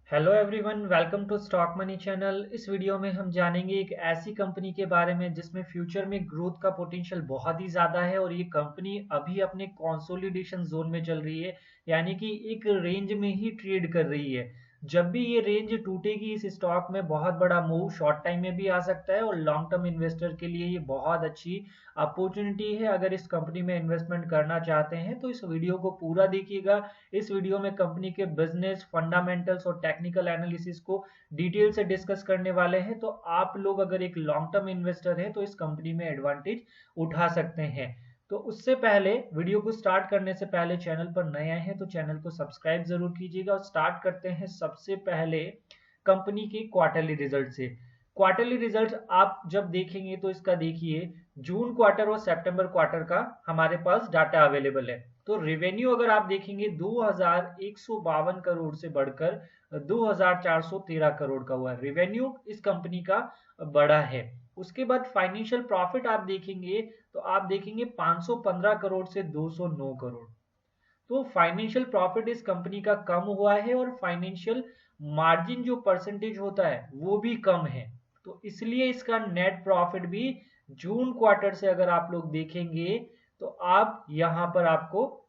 Hello everyone, welcome to stock money channel. इस वीडियो में हम जानेंगे एक ऐसी कंपनी के बारे में जिसमें फ्यूचर में ग्रोथ का पोटेंशियल बहुत ही ज़्यादा है और ये कंपनी अभी अपने कंसोलिडेशन जोन में चल रही है, यानी कि एक रेंज में ही ट्रेड कर रही है। जब भी ये रेंज टूटेगी इस स्टॉक में बहुत बड़ा मूव शॉर्ट टाइम में भी आ सकता है और लॉन्ग टर्म इन्वेस्टर के लिए ये बहुत अच्छी अपॉर्चुनिटी है। अगर इस कंपनी में इन्वेस्टमेंट करना चाहते हैं तो इस वीडियो को पूरा देखिएगा। इस वीडियो में कंपनी के बिजनेस फंडामेंटल्स और टेक्निकल एनालिसिस को डिटेल से डिस्कस करने वाले हैं, तो आप लोग अगर एक लॉन्ग टर्म इन्वेस्टर हैं तो इस कंपनी में एडवांटेज उठा सकते हैं। तो उससे पहले, वीडियो को स्टार्ट करने से पहले चैनल पर नए आए हैं तो चैनल को सब्सक्राइब जरूर कीजिएगा। और स्टार्ट करते हैं सबसे पहले कंपनी के क्वार्टरली रिजल्ट से। क्वार्टरली रिजल्ट आप जब देखेंगे तो इसका देखिए, जून क्वार्टर और सितंबर क्वार्टर का हमारे पास डाटा अवेलेबल है। तो रेवेन्यू अगर आप देखेंगे 2152 करोड़ से बढ़कर 2413 करोड़ का हुआ है। रेवेन्यू इस कंपनी का बड़ा है। उसके बाद फाइनेंशियल प्रॉफिट आप देखेंगे तो आप देखेंगे 515 करोड़ से 209 करोड़। तो फाइनेंशियल प्रॉफिट इस कंपनी का कम हुआ है और फाइनेंशियल मार्जिन जो परसेंटेज होता है वो भी कम है। तो इसलिए इसका नेट प्रॉफिट भी जून क्वार्टर से अगर आप लोग देखेंगे तो आप यहां पर आपको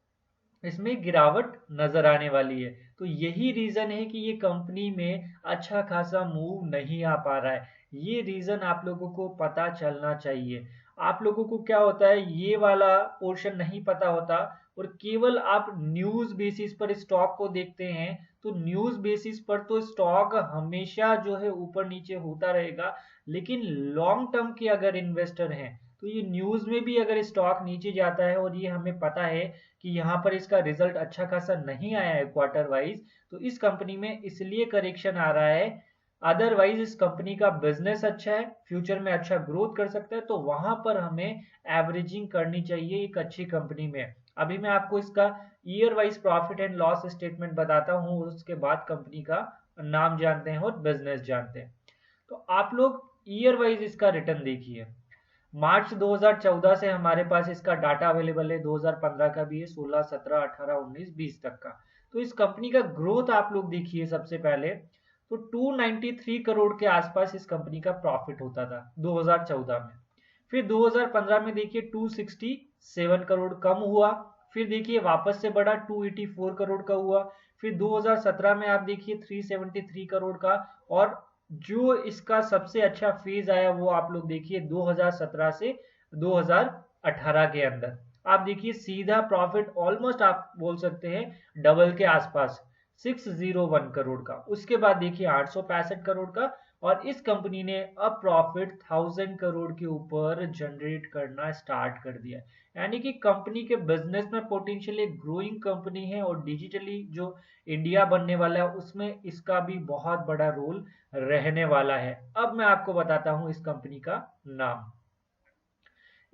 इसमें गिरावट नजर आने वाली है। तो यही रीजन है कि ये कंपनी में अच्छा खासा मूव नहीं आ पा रहा है। ये रीजन आप लोगों को पता चलना चाहिए। आप लोगों को क्या होता है, ये वाला पोर्शन नहीं पता होता और केवल आप न्यूज बेसिस पर स्टॉक को देखते हैं। तो न्यूज बेसिस पर तो स्टॉक हमेशा जो है ऊपर नीचे होता रहेगा, लेकिन लॉन्ग टर्म के अगर इन्वेस्टर हैं तो ये न्यूज में भी अगर स्टॉक नीचे जाता है और ये हमें पता है कि यहाँ पर इसका रिजल्ट अच्छा खासा नहीं आया है क्वार्टर वाइज, तो इस कंपनी में इसलिए करेक्शन आ रहा है। अदरवाइज इस कंपनी का बिजनेस अच्छा है, फ्यूचर में अच्छा ग्रोथ कर सकता है, तो वहां पर हमें एवरेजिंग करनी चाहिए एक अच्छी कंपनी में। अभी मैं आपको इसका year wise profit and loss statement बताता हूँ, उसके बाद कंपनी का नाम जानते हैं और बिजनेस जानते हैं। तो आप लोग ईयर वाइज इसका रिटर्न देखिए। मार्च 2014 से हमारे पास इसका डाटा अवेलेबल है, 2015 का भी है, 16, 17, 18, 19, 20 तक का। तो इस कंपनी का ग्रोथ आप लोग देखिए। सबसे पहले तो 293 करोड़ के आसपास इस कंपनी का प्रॉफिट होता था 2014 में। फिर 2015 में देखिए 267 करोड़ कम हुआ। फिर देखिए वापस से बढ़ा 284 करोड़ का हुआ। फिर 2017 में आप देखिए 373 करोड़ का। और जो इसका सबसे अच्छा फेज आया वो आप लोग देखिए 2017 से 2018 के अंदर। आप देखिए सीधा प्रॉफिट ऑलमोस्ट आप बोल सकते हैं डबल के आसपास, 601 करोड़ का। उसके बाद देखिए 865 करोड़ का। और इस कंपनी ने अब प्रॉफिट 1000 करोड़ के ऊपर जनरेट करना स्टार्ट कर दिया। यानी कि कंपनी के बिजनेस में पोटेंशियल एक ग्रोइंग कंपनी है और डिजिटली जो इंडिया बनने वाला है उसमें इसका भी बहुत बड़ा रोल रहने वाला है। अब मैं आपको बताता हूं इस कंपनी का नाम।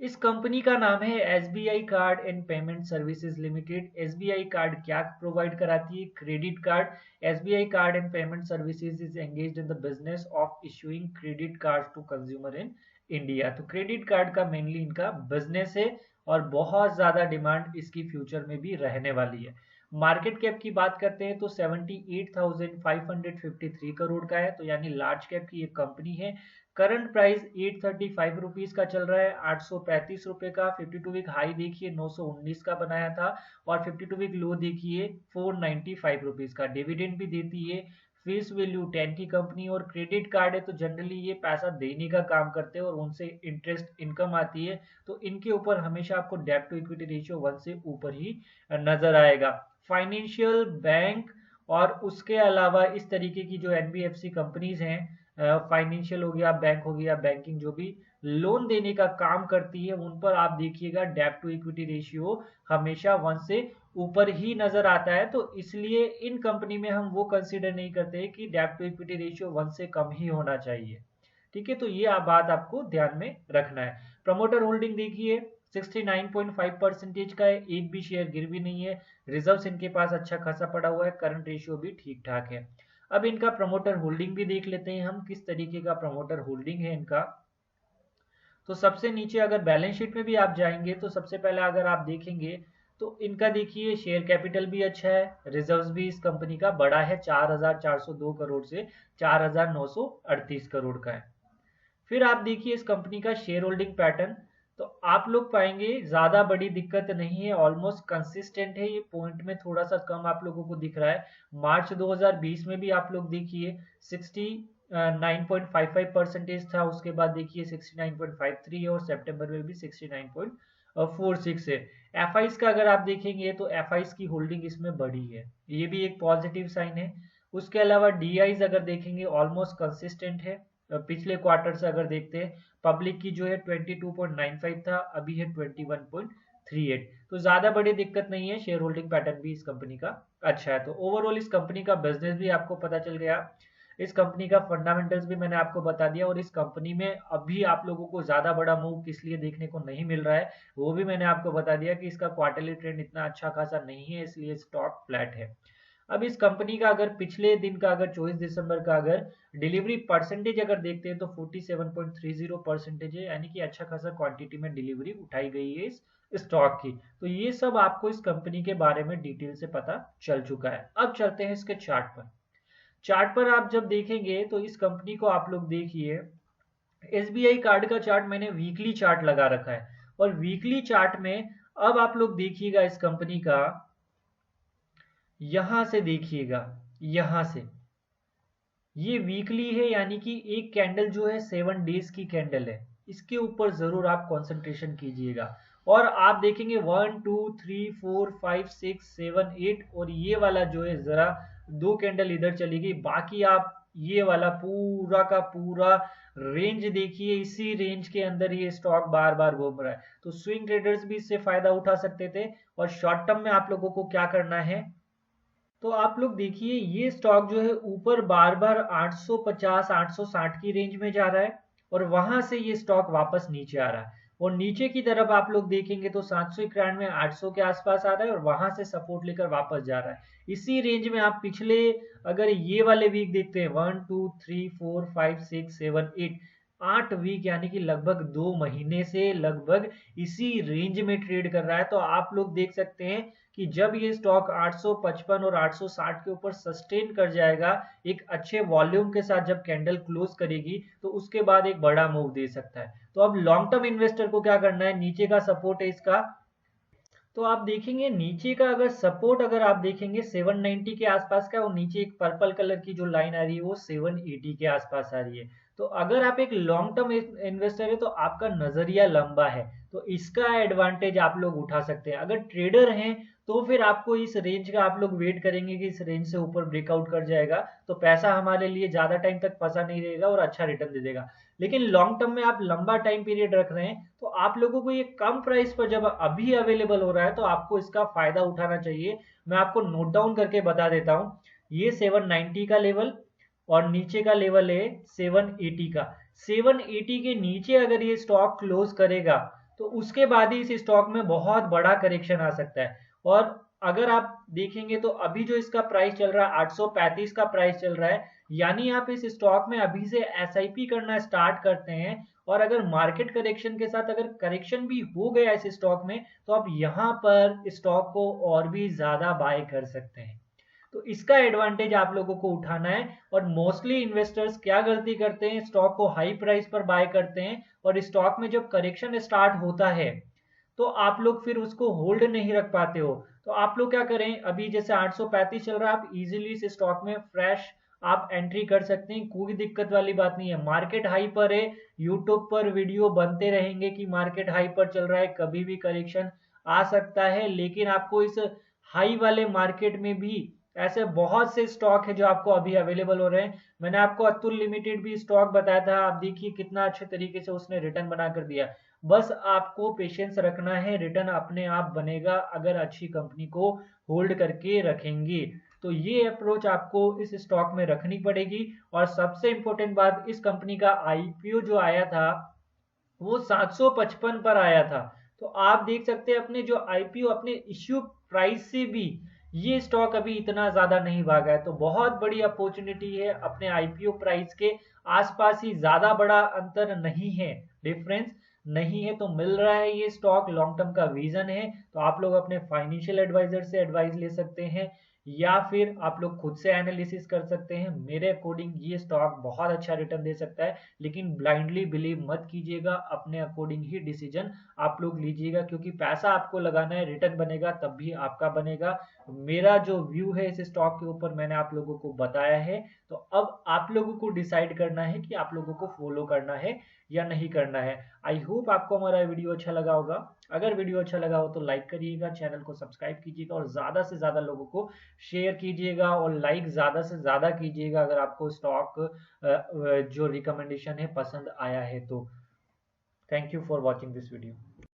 इस कंपनी का नाम है SBI card and payment services limited. SBI card क्या प्रोवाइड कराती है? Credit card. SBI card and payment services is engaged in the business of issuing credit card to consumer in India. तो क्रेडिट कार्ड का mainly इनका business है और बहुत ज्यादा डिमांड इसकी फ्यूचर में भी रहने वाली है। मार्केट कैप की बात करते हैं तो 78,553 करोड़ का है, तो यानी लार्ज कैप की एक कंपनी है। करंट प्राइस 835 रुपीज का चल रहा है, 835 रुपए का। 52 वीक हाई देखिए 919 का बनाया था और 52 वीक लो देखिए 495 रुपीज का। डिविडेंड भी देती है। फेस वैल्यू 10 की कंपनी और क्रेडिट कार्ड है तो जनरली ये पैसा देने का काम करते हैं और उनसे इंटरेस्ट इनकम आती है। तो इनके ऊपर हमेशा आपको डेब्ट टू इक्विटी रेशियो 1 से ऊपर ही नजर आएगा। फाइनेंशियल बैंक और उसके अलावा इस तरीके की जो एनबीएफसी कंपनीज हैं, फाइनेंशियल हो गया, बैंक हो गया, बैंकिंग जो भी लोन देने का काम करती है उन पर आप देखिएगा डेब्ट टू इक्विटी रेशियो हमेशा 1 से ऊपर ही नजर आता है। तो इसलिए इन कंपनी में हम वो कंसीडर नहीं करते कि डेब्ट टू इक्विटी रेशियो 1 से कम ही होना चाहिए। ठीक है, तो ये बात आपको ध्यान में रखना है। प्रमोटर होल्डिंग देखिए 69.5% का है, एक भी शेयर गिर भी नहीं है। रिजर्व्स इनके पास अच्छा खासा पड़ा हुआ है, करंट रेशियो भी ठीक ठाक है। अब इनका प्रमोटर होल्डिंग भी देख लेते हैं हम, किस तरीके का प्रमोटर होल्डिंग है इनका। तो सबसे नीचे अगर बैलेंस शीट में भी आप जाएंगे तो सबसे पहले अगर आप देखेंगे तो इनका देखिए शेयर कैपिटल भी अच्छा है, रिजर्व्स भी इस कंपनी का बड़ा है, 4,402 करोड़ से 4,938 करोड़ का है। फिर आप देखिए इस कंपनी का शेयर होल्डिंग पैटर्न, तो आप लोग पाएंगे ज्यादा बड़ी दिक्कत नहीं है, ऑलमोस्ट कंसिस्टेंट है। ये पॉइंट में थोड़ा सा कम आप लोगों को दिख रहा है। मार्च 2020 में भी आप लोग देखिए 69.55% था, उसके बाद देखिए 69.53 है, और सितंबर में भी 69.46 है। एफ का अगर आप देखेंगे तो एफ की होल्डिंग इसमें बढ़ी है, ये भी एक पॉजिटिव साइन है। उसके अलावा डी अगर देखेंगे ऑलमोस्ट कंसिस्टेंट है। पिछले क्वार्टर से अगर देखते हैं, पब्लिक की जो है 22.95 था, अभी है 21.38। तो ज्यादा बड़ी दिक्कत नहीं है, शेयर होल्डिंग पैटर्न भी इस कंपनी का अच्छा है। तो ओवरऑल इस कंपनी का बिजनेस भी आपको पता चल गया, इस कंपनी का फंडामेंटल्स भी मैंने आपको बता दिया, और इस कंपनी में अभी आप लोगों को ज्यादा बड़ा मूव किस लिए देखने को नहीं मिल रहा है वो भी मैंने आपको बता दिया कि इसका क्वार्टरली ट्रेंड इतना अच्छा खासा नहीं है, इसलिए स्टॉक फ्लैट है। अब इस कंपनी का अगर पिछले दिन का अगर 24 दिसंबर का अगर डिलीवरी परसेंटेज अगर देखते हैं तो 47.30% है, यानी कि अच्छा खासा क्वांटिटी में डिलीवरी उठाई गई है इस स्टॉक की। तो ये सब आपको इस कंपनी के बारे में डिटेल से पता चल चुका है। अब चलते हैं इसके चार्ट पर। चार्ट पर आप जब देखेंगे तो इस कंपनी को आप लोग देखिए, एसबीआई कार्ड का चार्ट मैंने वीकली चार्ट लगा रखा है, और वीकली चार्ट में अब आप लोग देखिएगा इस कंपनी का, यहां से देखिएगा, यहां से ये वीकली है, यानी कि एक कैंडल जो है 7 डेज की कैंडल है, इसके ऊपर जरूर आप कंसंट्रेशन कीजिएगा। और आप देखेंगे 1 2 3 4 5 6 7 8, और ये वाला जो है जरा 2 कैंडल इधर चली गई, बाकी आप ये वाला पूरा का पूरा रेंज देखिए, इसी रेंज के अंदर ये स्टॉक बार बार घूम रहा है। तो स्विंग ट्रेडर्स भी इससे फायदा उठा सकते थे, और शॉर्ट टर्म में आप लोगों को क्या करना है, तो आप लोग देखिए ये स्टॉक जो है ऊपर बार बार 850 860 की रेंज में जा रहा है, और वहां से ये स्टॉक वापस नीचे आ रहा है, और नीचे की तरफ आप लोग देखेंगे तो 791 800 के आसपास आ रहा है, और वहां से सपोर्ट लेकर वापस जा रहा है इसी रेंज में। आप पिछले अगर ये वाले वीक देखते हैं 1 2 3 4 5 6 7 8, 8 वीक यानी कि लगभग 2 महीने से लगभग इसी रेंज में ट्रेड कर रहा है। तो आप लोग देख सकते हैं कि जब ये स्टॉक 855 और 860 के ऊपर सस्टेन कर जाएगा एक अच्छे वॉल्यूम के साथ, जब कैंडल क्लोज करेगी तो उसके बाद एक बड़ा मूव दे सकता है। तो अब लॉन्ग टर्म इन्वेस्टर को क्या करना है, नीचे का सपोर्ट है इसका, तो आप देखेंगे नीचे का अगर सपोर्ट अगर आप देखेंगे 790 के आसपास का, और नीचे एक पर्पल कलर की जो लाइन आ रही है वो 780 के आसपास आ रही है। तो अगर आप एक लॉन्ग टर्म इन्वेस्टर है तो आपका नजरिया लंबा है, तो इसका एडवांटेज आप लोग उठा सकते हैं। अगर ट्रेडर हैं तो फिर आपको इस रेंज का आप लोग वेट करेंगे कि इस रेंज से ऊपर ब्रेकआउट कर जाएगा तो पैसा हमारे लिए ज्यादा टाइम तक फंसा नहीं रहेगा और अच्छा रिटर्न दे देगा। लेकिन लॉन्ग टर्म में आप लंबा टाइम पीरियड रख रहे हैं तो आप लोगों को ये कम प्राइस पर जब अभी अवेलेबल हो रहा है तो आपको इसका फायदा उठाना चाहिए। मैं आपको नोट डाउन करके बता देता हूं, ये 790 का लेवल और नीचे का लेवल है 780 का। 780 के नीचे अगर ये स्टॉक क्लोज करेगा तो उसके बाद ही इस स्टॉक में बहुत बड़ा करेक्शन आ सकता है। और अगर आप देखेंगे तो अभी जो इसका प्राइस चल रहा है 835 का प्राइस चल रहा है, यानी आप इस स्टॉक में अभी से एसआईपी करना स्टार्ट करते हैं, और अगर मार्केट करेक्शन के साथ अगर करेक्शन भी हो गया इस स्टॉक में तो आप यहां पर स्टॉक को और भी ज्यादा बाय कर सकते हैं। तो इसका एडवांटेज आप लोगों को उठाना है। और मोस्टली इन्वेस्टर्स क्या गलती करते हैं, स्टॉक को हाई प्राइस पर बाय करते हैं, और स्टॉक में जब करेक्शन स्टार्ट होता है तो आप लोग फिर उसको होल्ड नहीं रख पाते हो। तो आप लोग क्या करें, अभी जैसे 835 चल रहा है, आप इजीली इस स्टॉक में फ्रेश आप एंट्री कर सकते हैं, कोई दिक्कत वाली बात नहीं है। मार्केट हाई पर है, यूट्यूब पर वीडियो बनते रहेंगे कि मार्केट हाई पर चल रहा है, कभी भी करेक्शन आ सकता है, लेकिन आपको इस हाई वाले मार्केट में भी ऐसे बहुत से स्टॉक है जो आपको अभी अवेलेबल हो रहे हैं। मैंने आपको अतुल लिमिटेड भी स्टॉक बताया था, आप देखिए कितना अच्छे तरीके से उसने रिटर्न बना कर दिया। बस आपको पेशेंस रखना है, रिटर्न अपने आप बनेगा अगर अच्छी कंपनी को होल्ड करके रखेंगे। तो ये अप्रोच आपको इस स्टॉक में रखनी पड़ेगी। और सबसे इंपॉर्टेंट बात, इस कंपनी का आईपीओ जो आया था वो 755 पर आया था। तो आप देख सकते हैं अपने जो आईपीओ अपने इश्यू प्राइस से भी ये स्टॉक अभी इतना ज्यादा नहीं भागा है। तो बहुत बड़ी अपॉर्चुनिटी है, अपने आईपीओ प्राइस के आसपास ही, ज्यादा बड़ा अंतर नहीं है डिफरेंस, नहीं है तो मिल रहा है ये स्टॉक, लॉन्ग टर्म का विजन है, तो आप लोग अपने फाइनेंशियल एडवाइजर से एडवाइस ले सकते हैं या फिर आप लोग खुद से एनालिसिस कर सकते हैं। मेरे अकॉर्डिंग ये स्टॉक बहुत अच्छा रिटर्न दे सकता है, लेकिन ब्लाइंडली बिलीव मत कीजिएगा, अपने अकॉर्डिंग ही डिसीजन आप लोग लीजिएगा, क्योंकि पैसा आपको लगाना है, रिटर्न बनेगा तब भी आपका बनेगा। मेरा जो व्यू है इस स्टॉक के ऊपर मैंने आप लोगों को बताया है, तो अब आप लोगों को डिसाइड करना है कि आप लोगों को फॉलो करना है या नहीं करना है। आई होप आपको हमारा वीडियो अच्छा लगा होगा। अगर वीडियो अच्छा लगा हो तो लाइक करिएगा, चैनल को सब्सक्राइब कीजिएगा और ज़्यादा से ज़्यादा लोगों को शेयर कीजिएगा और लाइक ज़्यादा से ज़्यादा कीजिएगा अगर आपको स्टॉक जो रिकमेंडेशन है पसंद आया है तो। Thank you for watching this video.